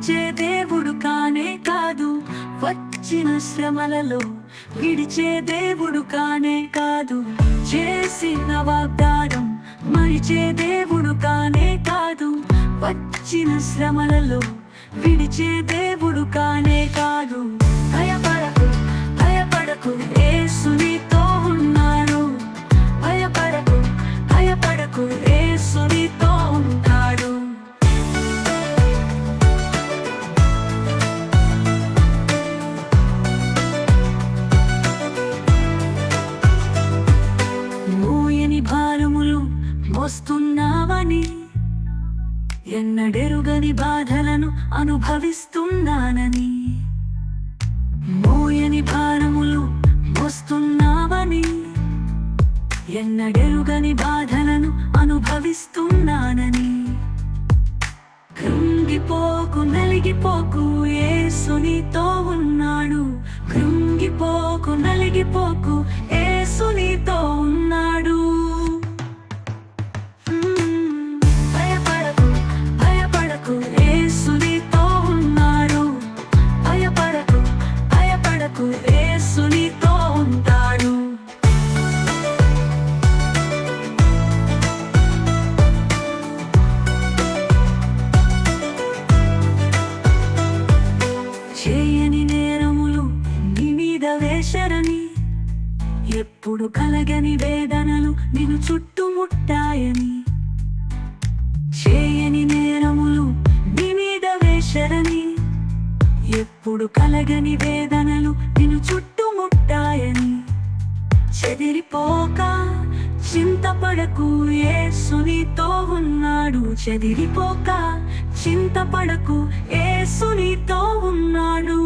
విడిచే దేవుడు కానే కాదు, వచ్చిన శ్రమలలో విడిచే దేవుడు కానే కాదు, చేసిన వాగ్దానం మరిచే దేవుడు కానే కాదు, వచ్చిన శ్రమలలో విడిచే దేవుడు కానే కాదు. భయపడకు భయపడకు, యేసు నీతో ఉన్నాడు. భయపడకు భయపడకు, యేసు నీతో ఉంటాడు. మోయని భారములు మోస్తున్నావని, ఎన్నడెరుగని బాధలను అనుభవిస్తున్నానని, మోయని భారములు మోస్తున్నావని, ఎన్నడెరుగని బాధలను అనుభవిస్తున్నానని, కృంగిపోకు నలిగిపోకు, యేసు నీతో ఉన్నాడు. కృంగిపోకు నలిగిపోకు, యేసు నీతో ఉన్నాడు. భయపడకు భయపడకు, యేసు నీతో ఉన్నాడు. భయపడకు భయపడకు, యేసు నీతో ఉంటాడు. చేయని నేరములు నీ మీద వేశారని, ఎప్పుడు కలగని వేదనలు నిన్ను చుట్టుముట్టాయని, చేయని నేరములు నీ మీద వేశారని, ఎప్పుడు కలగని వేదనలు నిన్ను చుట్టుముట్టాయని, చెదిరిపోక చింతపడకు, యేసు నీతో ఉన్నాడు. చెదిరిపోక చింతపడకు, యేసు నీతో ఉన్నాడు.